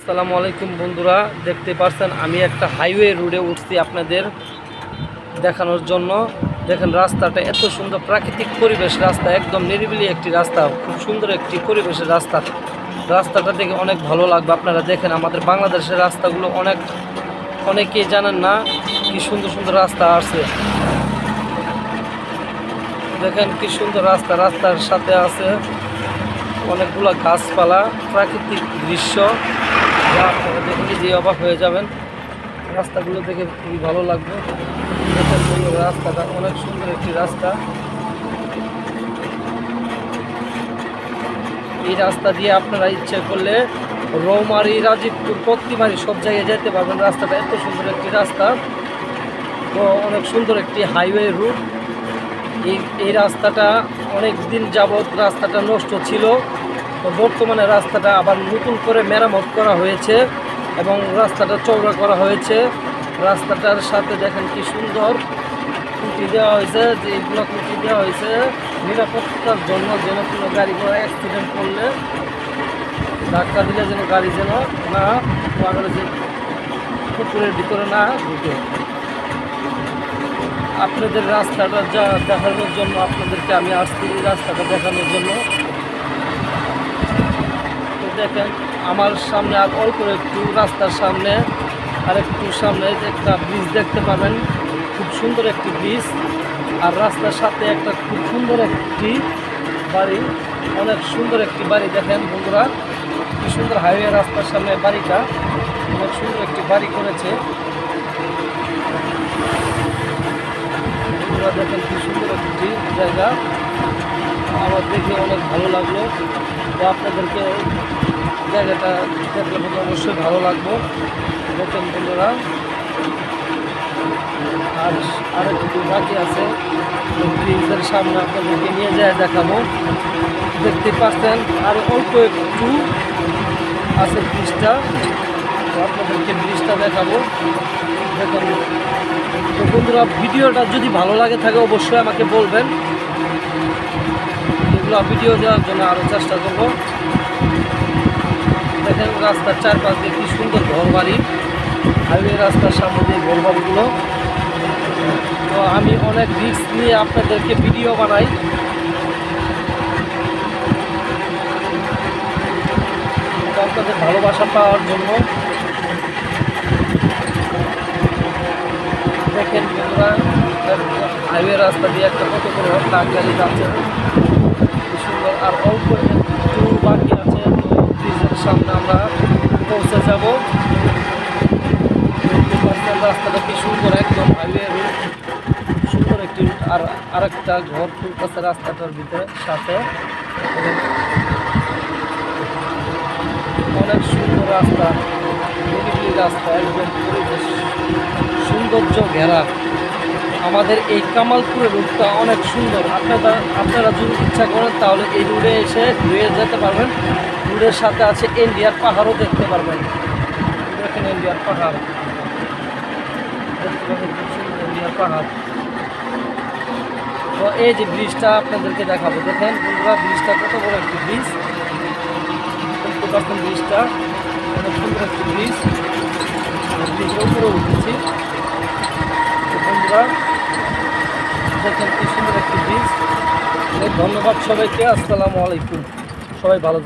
আসসালামু আলাইকুম বন্ধুরা, দেখতে পাচ্ছেন আমি একটা হাইওয়ে রোডে উঠছি আপনাদের দেখানোর জন্য। দেখেন রাস্তাটা এত সুন্দর, প্রাকৃতিক পরিবেশ, রাস্তা একদম নিরিবিলি একটি রাস্তা, খুব সুন্দর একটি পরিবেশের রাস্তা। রাস্তাটা দেখে অনেক ভালো লাগবে। আপনারা দেখেন আমাদের বাংলাদেশের রাস্তাগুলো অনেকেই জানেন না কি সুন্দর সুন্দর রাস্তা আছে। দেখেন কি সুন্দর রাস্তা, রাস্তার সাথে আছে অনেকগুলো গাছপালা, প্রাকৃতিক দৃশ্য, যা আপনারা দেখলে যে অবাক হয়ে যাবেন। রাস্তাগুলো দেখে খুবই ভালো লাগবে। দেখেন রাস্তাটা অনেক সুন্দর একটি রাস্তা। এই রাস্তা দিয়ে আপনারা ইচ্ছে করলে রৌমারী, রাজীবপুর, পত্তিমারি সব জায়গায় যেতে পারবেন। রাস্তাটা এত সুন্দর একটি রাস্তা, তো অনেক সুন্দর একটি হাইওয়ে রুট। এই রাস্তাটা অনেক দিন যাবৎ রাস্তাটা নষ্ট ছিল, তো বর্তমানে রাস্তাটা আবার নতুন করে মেরামত করা হয়েছে এবং রাস্তাটা চওড়া করা হয়েছে। রাস্তাটার সাথে দেখেন কি সুন্দর খুঁটি দেওয়া হয়েছে, যে এইগুলো খুঁটি দেওয়া হয়েছে নিরাপত্তার জন্য, যেন কোনো গাড়ি ঘোড়া অ্যাক্সিডেন্ট করলে, ধাক্কা দিলে যেন গাড়ি যেন না যে পুকুরের ভিতরে না ঢুকে। আপনাদের রাস্তাটা যা দেখানোর জন্য আপনাদেরকে আমি আসছি, এই রাস্তাটা দেখানোর জন্য। তো দেখেন আমার সামনে আর অল্প একটু রাস্তার সামনে আর একটু সামনে একটা ব্রিজ দেখতে পাবেন, খুব সুন্দর একটি ব্রিজ। আর রাস্তার সাথে একটা খুব সুন্দর একটি বাড়ি, অনেক সুন্দর একটি বাড়ি। দেখেন বন্ধুরা কি সুন্দর হাইওয়ে রাস্তার সামনে বাড়িটা, অনেক সুন্দর একটি বাড়ি করেছে। দেখেন কি সুন্দর একটি জায়গা, আমার দেখে অনেক ভালো লাগলো। তো আপনাদেরকে জায়গাটা দেখলে কিন্তু অবশ্যই ভালো লাগবে। দেখেন বন্ধুরা আর একটু বাকি আছে, ব্রিজের সামনে আপনাদেরকে নিয়ে যায় দেখাবো। দেখতে পাচ্ছেন আর অল্প একটু আছে ব্রিজটা, তো আপনাদেরকে ব্রিজটা দেখাবো। দেখেন তো বন্ধুরা, ভিডিওটা যদি ভালো লাগে থাকে অবশ্যই আমাকে বলবেন, এগুলো ভিডিও দেওয়ার জন্য আরও চেষ্টা করব। দেখেন রাস্তার চারপাশ দিয়ে কি সুন্দর ঘরবাড়ি, হাইওয়ে রাস্তার সামনে দিয়ে ঘরবাড়িগুলো। তো আমি অনেক রিস্ক নিয়ে আপনাদেরকে ভিডিও বানাই, আপনাদের ভালোবাসা পাওয়ার জন্য। দেখেন বন্ধুরা হাইওয়ে রাস্তা দিয়ে একটা কত করে ট্রাক গাড়ি যাচ্ছে, কি সুন্দর। আর অল্প একটু বাকি আছে, তো ব্রিজের সামনে আমরা পৌঁছে যাব। রাস্তাটা কি সুন্দর, একদম হাইওয়ে রুট, সুন্দর একটি রুট। আর আরেকটা ঘর খুলতেছে রাস্তাটার ভিতরে সাথে। অনেক সুন্দর রাস্তা, নিরিবিলি রাস্তা, একদম পরিবেশ সৌন্দর্য ঘেরা। আমাদের এই কামালপুরের রুটটা অনেক সুন্দর। আপনারা যদি ইচ্ছা করেন তাহলে এই রুটে এসে ঘুরে যেতে পারবেন। রুটের সাথে আছে ইন্ডিয়ার পাহাড়ও দেখতে পারবেন। দেখেন ইন্ডিয়ার পাহাড়, দেখতে পাবেন খুব সুন্দর ইন্ডিয়ার পাহাড়। তো এই যে ব্রিজটা আপনাদেরকে দেখাবো। দেখেন বন্ধুরা ব্রিজটা কত বড় একটি ব্রিজ, দেখতে পাচ্ছেন ব্রিজটা অনেক সুন্দর একটি ব্রিজ। ব্রিজের উপরে উঠেছি বন্ধুরা, দেখেন কি সুন্দর একটি ব্রিজ। ধন্যবাদ সবাইকে, আসসালামু আলাইকুম। সবাই ভালো।